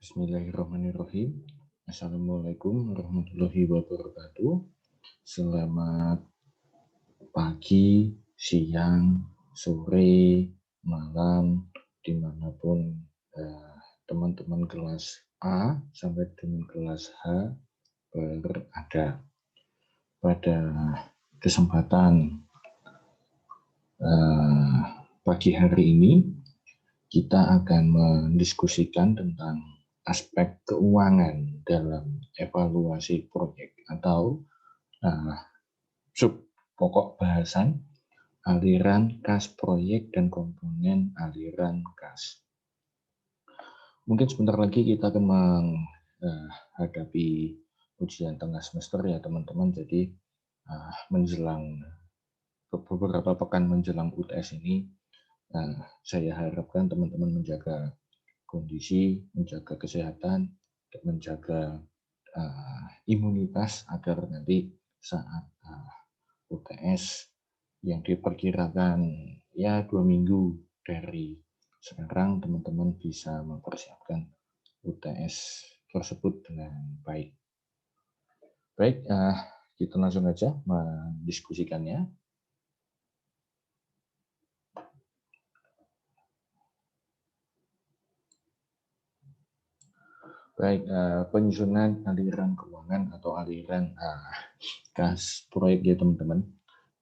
Bismillahirrahmanirrahim. Assalamualaikum warahmatullahi wabarakatuh. Selamat pagi, siang, sore, malam, dimanapun teman-teman kelas A sampai dengan kelas H berada. Pada kesempatan pagi hari ini, kita akan mendiskusikan tentang aspek keuangan dalam evaluasi proyek atau sub pokok bahasan aliran kas proyek dan komponen aliran kas. Mungkin sebentar lagi kita akan menghadapi ujian tengah semester ya teman-teman. Jadi menjelang beberapa pekan menjelang UTS ini, saya harapkan teman-teman menjaga kondisi, menjaga kesehatan, dan menjaga imunitas agar nanti saat UTS yang diperkirakan ya 2 minggu dari sekarang teman-teman bisa mempersiapkan UTS tersebut dengan baik. Baik, kita langsung aja mendiskusikannya. Baik, penyusunan aliran keuangan atau aliran kas proyek ya teman-teman.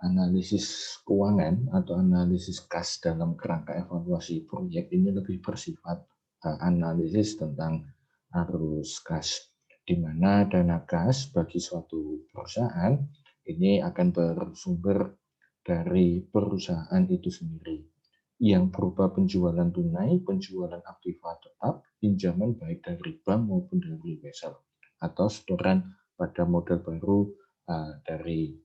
Analisis keuangan atau analisis kas dalam kerangka evaluasi proyek ini lebih bersifat analisis tentang arus kas, di mana dana kas bagi suatu perusahaan ini akan bersumber dari perusahaan itu sendiri, yang berupa penjualan tunai, penjualan aktiva tetap, pinjaman baik dari bank maupun dari wesel, atau setoran pada modal baru dari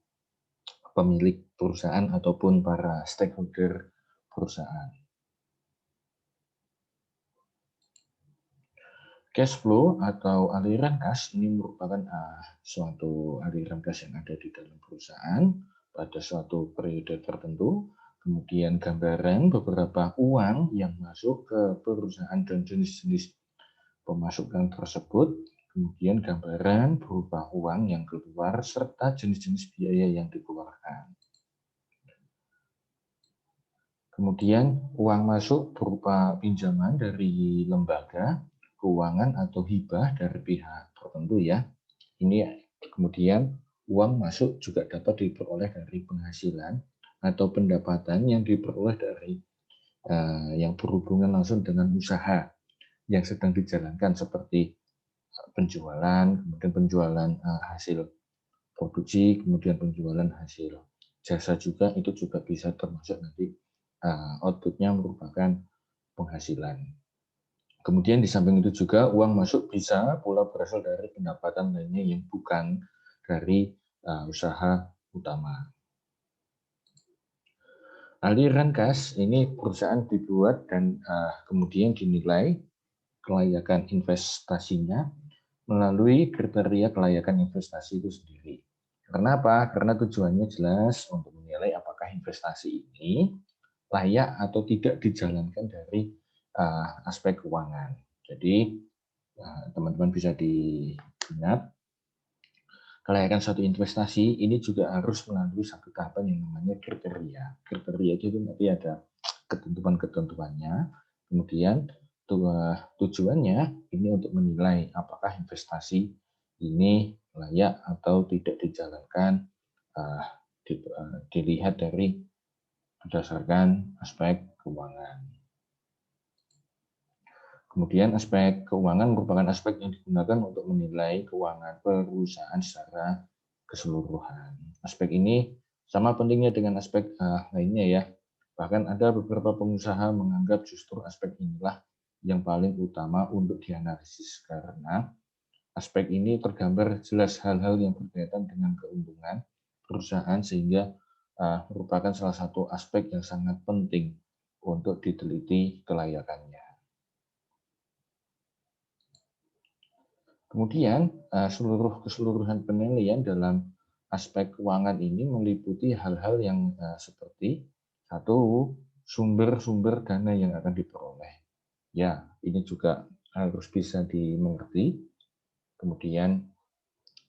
pemilik perusahaan ataupun para stakeholder perusahaan. Cash flow atau aliran kas ini merupakan suatu aliran kas yang ada di dalam perusahaan pada suatu periode tertentu. Kemudian gambaran beberapa uang yang masuk ke perusahaan dan jenis-jenis pemasukan tersebut. Kemudian gambaran berupa uang yang keluar serta jenis-jenis biaya yang dikeluarkan. Kemudian uang masuk berupa pinjaman dari lembaga keuangan atau hibah dari pihak tertentu ya. Ini kemudian uang masuk juga dapat diperoleh dari penghasilan atau pendapatan yang diperoleh dari yang berhubungan langsung dengan usaha yang sedang dijalankan seperti penjualan, kemudian penjualan hasil produksi, kemudian penjualan hasil jasa juga, itu juga bisa termasuk nanti outputnya merupakan penghasilan. Kemudian di samping itu juga uang masuk bisa pula berasal dari pendapatan lainnya yang bukan dari usaha utama. Aliran kas ini perusahaan dibuat dan kemudian dinilai kelayakan investasinya melalui kriteria kelayakan investasi itu sendiri. Karena apa? Karena tujuannya jelas untuk menilai apakah investasi ini layak atau tidak dijalankan dari aspek keuangan. Jadi teman-teman bisa diingat, kelayakan suatu investasi ini juga harus melalui satu tahapan yang namanya kriteria. Kriteria itu nanti ada ketentuan-ketentuannya. Kemudian tujuannya ini untuk menilai apakah investasi ini layak atau tidak dijalankan, dilihat dari berdasarkan aspek keuangan. Kemudian aspek keuangan merupakan aspek yang digunakan untuk menilai keuangan perusahaan secara keseluruhan. Aspek ini sama pentingnya dengan aspek lainnya ya. Bahkan ada beberapa pengusaha menganggap justru aspek inilah yang paling utama untuk dianalisis, karena aspek ini tergambar jelas hal-hal yang berkaitan dengan keuntungan perusahaan, sehingga merupakan salah satu aspek yang sangat penting untuk diteliti kelayakannya. Kemudian keseluruhan penilaian dalam aspek keuangan ini meliputi hal-hal yang seperti satu, sumber-sumber dana yang akan diperoleh. Ya, ini juga harus bisa dimengerti. Kemudian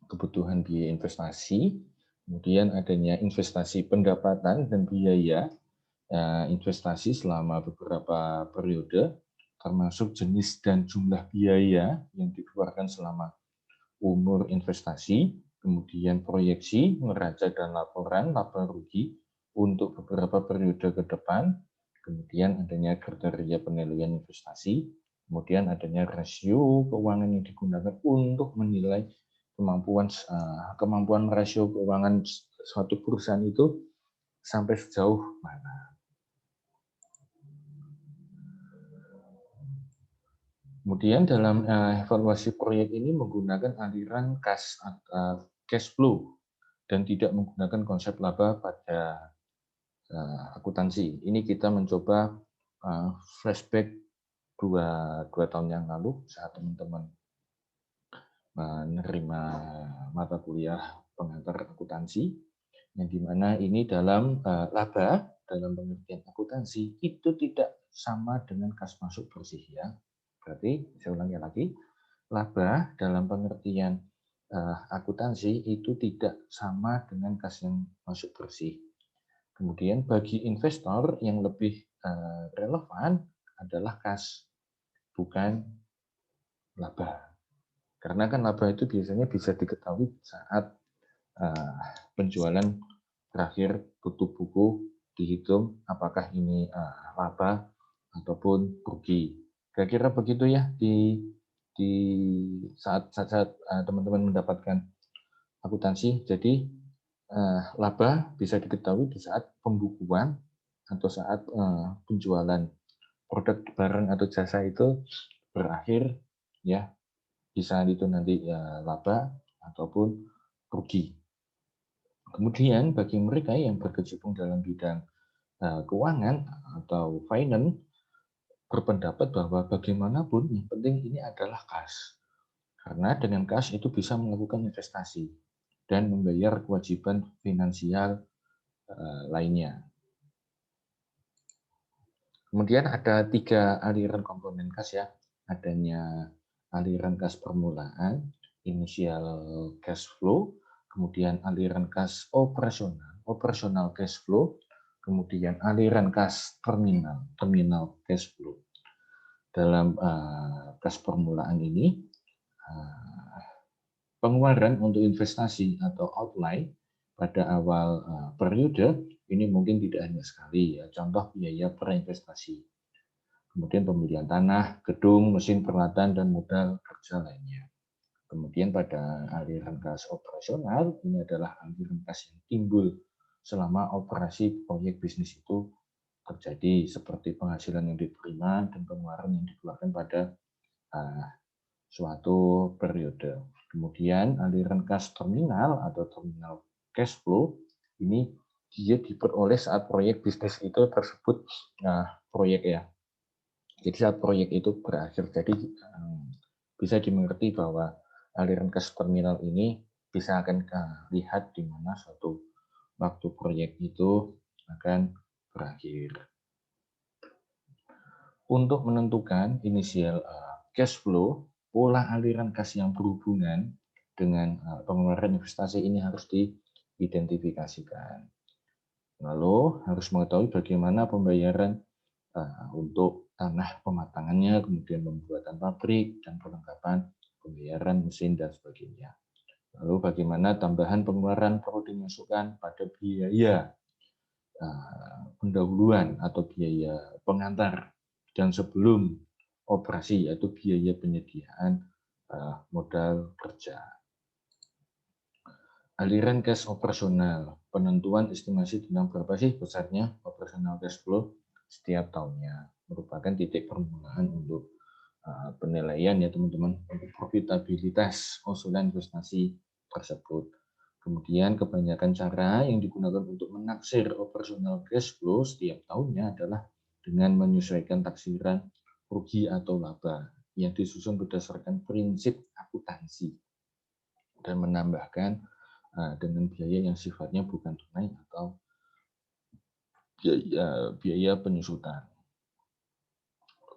kebutuhan biaya investasi, kemudian adanya investasi pendapatan dan biaya investasi selama beberapa periode, termasuk jenis dan jumlah biaya yang dikeluarkan selama umur investasi, kemudian proyeksi, neraca dan laporan laba rugi untuk beberapa periode ke depan, kemudian adanya kriteria penilaian investasi, kemudian adanya rasio keuangan yang digunakan untuk menilai kemampuan rasio keuangan suatu perusahaan itu sampai sejauh mana. Kemudian dalam evaluasi proyek ini menggunakan aliran cash flow dan tidak menggunakan konsep laba pada akuntansi. Ini kita mencoba flashback dua tahun yang lalu saat teman-teman menerima mata kuliah pengantar akuntansi, yang dimana ini dalam laba dalam pengertian akuntansi itu tidak sama dengan kas masuk bersih ya. Berarti saya ulangi lagi, laba dalam pengertian akuntansi itu tidak sama dengan kas yang masuk bersih. Kemudian bagi investor yang lebih relevan adalah kas, bukan laba. Karena kan laba itu biasanya bisa diketahui saat penjualan terakhir tutup buku, dihitung apakah ini laba ataupun rugi. Kira-kira begitu ya di saat teman-teman mendapatkan akuntansi. Jadi laba bisa diketahui di saat pembukuan atau saat penjualan produk barang atau jasa itu berakhir ya, di saat itu nanti laba ataupun rugi. Kemudian bagi mereka yang berkecimpung dalam bidang keuangan atau finance berpendapat bahwa bagaimanapun yang penting ini adalah kas. Karena dengan kas itu bisa melakukan investasi dan membayar kewajiban finansial lainnya. Kemudian ada 3 aliran komponen kas ya. Adanya aliran kas permulaan, initial cash flow, kemudian aliran kas operasional cash flow, kemudian aliran kas terminal cash flow. Dalam kas permulaan ini, pengeluaran untuk investasi atau outlay pada awal periode ini mungkin tidak hanya sekali ya. Contoh biaya perinvestasi. Kemudian pembelian tanah, gedung, mesin peralatan dan modal kerja lainnya. Kemudian pada aliran kas operasional ini adalah aliran kas yang timbul selama operasi proyek bisnis itu terjadi, seperti penghasilan yang diterima dan pengeluaran yang dikeluarkan pada suatu periode. Kemudian aliran kas terminal atau terminal cash flow ini dia diperoleh saat proyek bisnis itu tersebut proyek ya. Jadi saat proyek itu berakhir, jadi bisa dimengerti bahwa aliran kas terminal ini bisa akan lihat di mana suatu waktu proyek itu akan berakhir. Untuk menentukan inisial cash flow, pola aliran kas yang berhubungan dengan pengeluaran investasi ini harus diidentifikasikan. Lalu harus mengetahui bagaimana pembayaran untuk tanah pematangannya, kemudian pembuatan pabrik, dan perlengkapan pembayaran mesin, dan sebagainya. Lalu bagaimana tambahan pengeluaran perlu dimasukkan pada biaya pendahuluan atau biaya pengantar dan sebelum operasi, yaitu biaya penyediaan modal kerja. Aliran cash operasional, penentuan estimasi tentang berapa sih besarnya operasional cash flow setiap tahunnya, merupakan titik permulaan untuk penilaian ya teman-teman, untuk profitabilitas usulan investasi tersebut. Kemudian kebanyakan cara yang digunakan untuk menaksir operasional cash flow setiap tahunnya adalah dengan menyesuaikan taksiran rugi atau laba yang disusun berdasarkan prinsip akuntansi dan menambahkan dengan biaya yang sifatnya bukan tunai atau biaya penyusutan.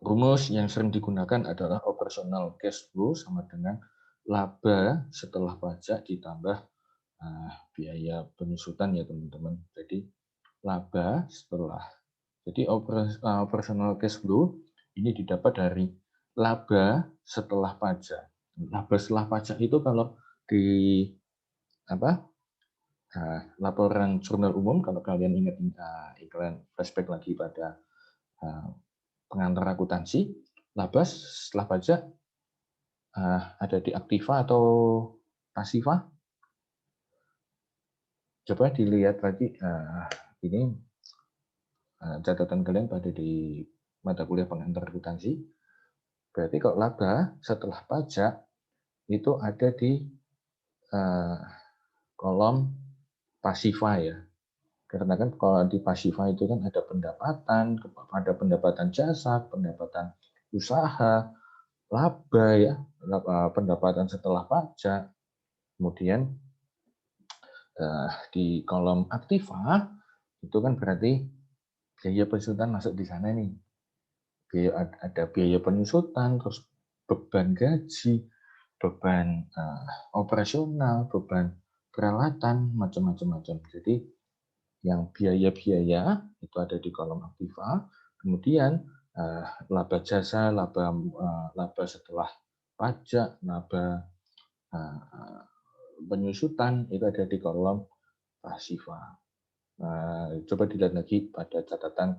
Rumus yang sering digunakan adalah operational cash flow sama dengan laba setelah pajak ditambah biaya penyusutan ya teman-teman. Jadi laba setelah. Jadi operational cash flow ini didapat dari laba setelah pajak. Laba setelah pajak itu kalau di laporan jurnal umum, kalau kalian ingat iklan flashback lagi pada pengantar akuntansi, laba setelah pajak ada di aktiva atau pasiva. Coba dilihat lagi ini catatan kalian pada di mata kuliah pengantar akuntansi. Berarti kalau laba setelah pajak itu ada di kolom pasiva ya. Karena kan kalau di pasiva itu kan ada pendapatan jasa, pendapatan usaha, laba ya, pendapatan setelah pajak. Kemudian di kolom aktiva itu kan berarti biaya penyusutan masuk di sana nih. Ada biaya penyusutan, terus beban gaji, beban operasional, beban peralatan, macam-macam. Jadi yang biaya-biaya itu ada di kolom aktiva, kemudian laba jasa, laba setelah pajak, laba penyusutan itu ada di kolom pasiva. Coba dilihat lagi pada catatan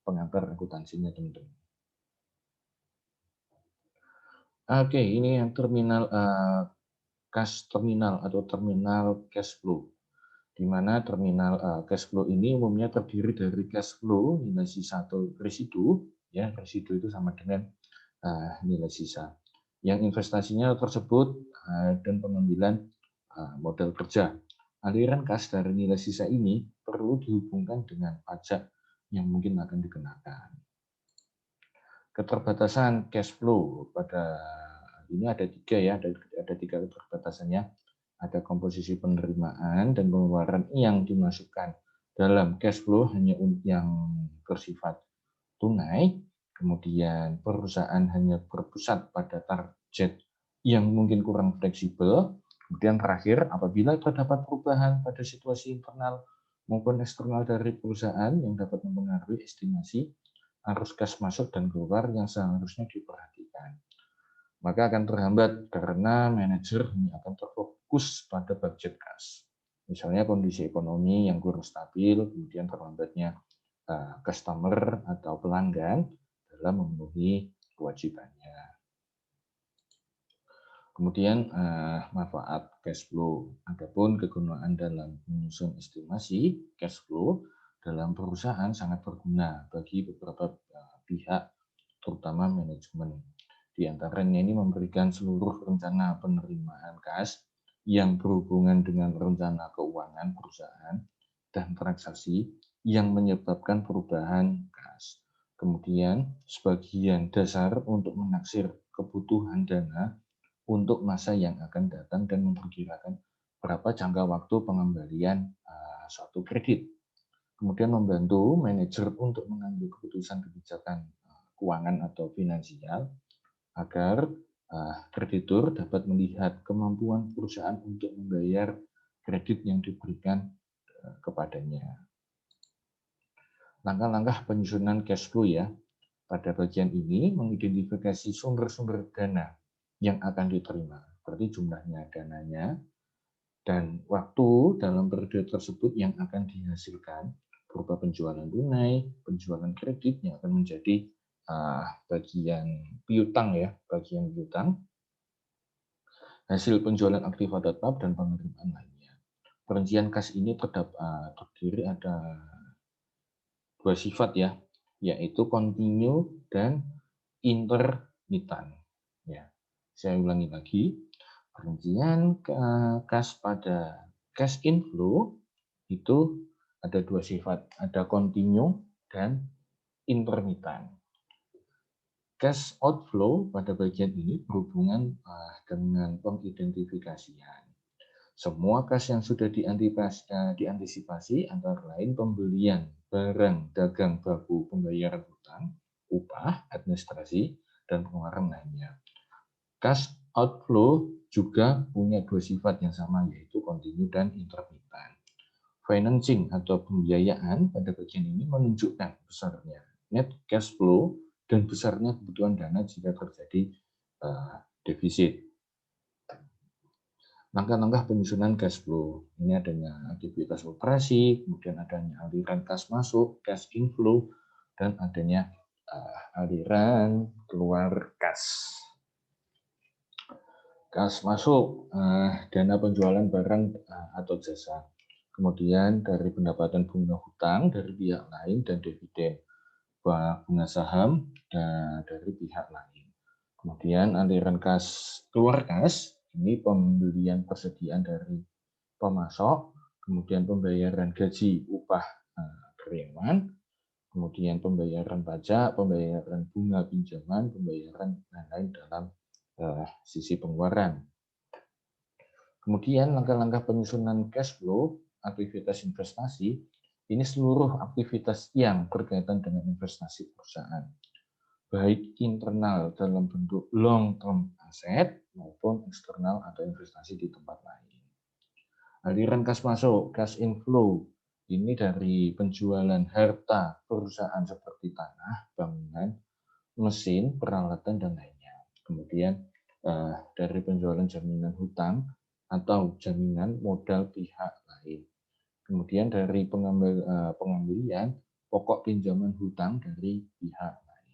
pengantar akuntansinya teman-teman. Oke, ini yang terminal cash terminal atau terminal cash flow. Di mana terminal cash flow ini umumnya terdiri dari cash flow, nilai sisa atau residu, ya residu itu sama dengan nilai sisa. Yang investasinya tersebut dan pengambilan modal kerja. Aliran kas dari nilai sisa ini perlu dihubungkan dengan pajak yang mungkin akan dikenakan. Keterbatasan cash flow pada ini ada tiga ya, ada tiga keterbatasannya. Ada komposisi penerimaan dan pengeluaran yang dimasukkan dalam cash flow hanya yang bersifat tunai, kemudian perusahaan hanya berpusat pada target yang mungkin kurang fleksibel, kemudian terakhir apabila terdapat perubahan pada situasi internal maupun eksternal dari perusahaan yang dapat mempengaruhi estimasi arus kas masuk dan keluar yang seharusnya diperhatikan, maka akan terhambat karena manajer hanya akan terfokus pada budget kas. Misalnya kondisi ekonomi yang kurang stabil, kemudian terlambatnya customer atau pelanggan dalam memenuhi kewajibannya. Kemudian manfaat cash flow. Adapun kegunaan dalam menyusun estimasi cash flow dalam perusahaan sangat berguna bagi beberapa pihak, terutama manajemen. Di antaranya ini memberikan seluruh rencana penerimaan kas yang berhubungan dengan rencana keuangan perusahaan dan transaksi yang menyebabkan perubahan kas. Kemudian sebagian dasar untuk menaksir kebutuhan dana untuk masa yang akan datang dan memperkirakan berapa jangka waktu pengembalian suatu kredit. Kemudian membantu manajer untuk mengambil keputusan kebijakan keuangan atau finansial agar kreditur dapat melihat kemampuan perusahaan untuk membayar kredit yang diberikan kepadanya. Langkah-langkah penyusunan cash flow ya. Pada bagian ini mengidentifikasi sumber-sumber dana yang akan diterima, berarti jumlahnya dananya, dan waktu dalam periode tersebut yang akan dihasilkan berupa penjualan tunai, penjualan kredit yang akan menjadi bagian piutang ya, bagian piutang, hasil penjualan aktiva tetap dan penerimaan lainnya. Perincian kas ini terdiri ada dua sifat ya, yaitu continue dan intermittent. Ya, saya ulangi lagi, perincian kas pada cash inflow itu ada dua sifat, ada continue dan intermittent. Cash outflow pada bagian ini berhubungan dengan pengidentifikasian. Semua kas yang sudah diantisipasi antara lain pembelian barang dagang baku pembayaran hutang, upah, administrasi, dan pengeluaran lainnya. Cash outflow juga punya dua sifat yang sama, yaitu kontinu dan intermittent. Financing atau pembiayaan pada bagian ini menunjukkan besarnya net cash flow dan besarnya kebutuhan dana jika terjadi defisit. Langkah-langkah penyusunan cash flow. Ini adanya aktivitas operasi, kemudian adanya aliran kas masuk, cash inflow, dan adanya aliran keluar kas. Kas masuk, dana penjualan barang atau jasa. Kemudian dari pendapatan bunga hutang dari pihak lain dan dividen bunga saham dari pihak lain. Kemudian aliran kas keluar kas, ini pembelian persediaan dari pemasok, kemudian pembayaran gaji upah karyawan, kemudian pembayaran pajak, pembayaran bunga pinjaman, pembayaran lain-lain dalam sisi pengeluaran. Kemudian langkah-langkah penyusunan cash flow, aktivitas investasi, ini seluruh aktivitas yang berkaitan dengan investasi perusahaan, baik internal dalam bentuk long-term aset maupun eksternal atau investasi di tempat lain. Aliran kas masuk, cash inflow, ini dari penjualan harta perusahaan seperti tanah, bangunan, mesin, peralatan, dan lainnya. Kemudian dari penjualan jaminan hutang atau jaminan modal pihak lain. Kemudian dari pengembalian pokok pinjaman hutang dari pihak lain.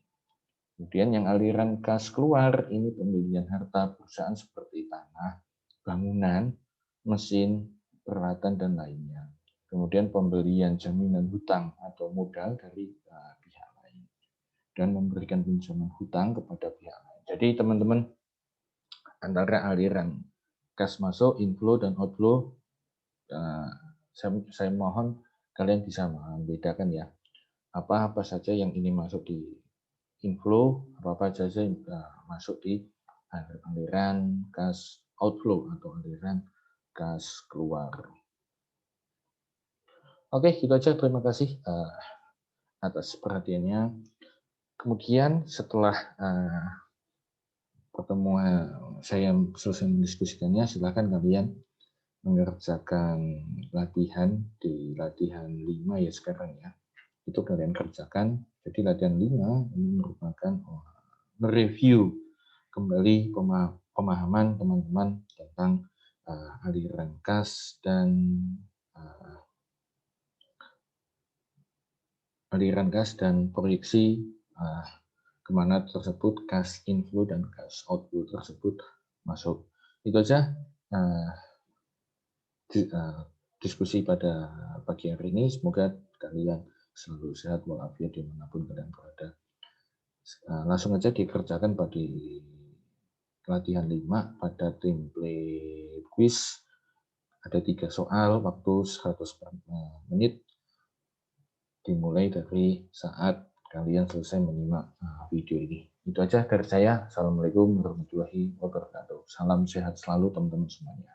Kemudian yang aliran kas keluar, ini pembelian harta perusahaan seperti tanah, bangunan, mesin, peralatan, dan lainnya. Kemudian pembelian jaminan hutang atau modal dari pihak lain. Dan memberikan pinjaman hutang kepada pihak lain. Jadi teman-teman, antara aliran kas masuk, inflow, dan outflow, saya mohon kalian bisa membedakan ya, apa-apa saja yang ini masuk di inflow, apa-apa saja yang masuk di aliran kas outflow atau aliran kas keluar. Oke, itu aja. Terima kasih atas perhatiannya. Kemudian setelah pertemuan saya selesai mendiskusikannya, silakan kalian mengerjakan latihan di latihan 5 ya sekarang ya. Itu kalian kerjakan. Jadi latihan 5 ini merupakan mereview kembali pemahaman teman-teman tentang aliran kas dan proyeksi kemana tersebut kas inflow dan kas outflow tersebut masuk. Itu aja diskusi pada pagi hari ini. Semoga kalian selalu sehat walafiat dimanapun kalian berada. Langsung aja dikerjakan pada latihan 5 pada template quiz. Ada 3 soal, waktu 100 menit, dimulai dari saat kalian selesai menyimak video ini. Itu aja dari saya. Assalamualaikum warahmatullahi wabarakatuh. Salam sehat selalu teman-teman semuanya.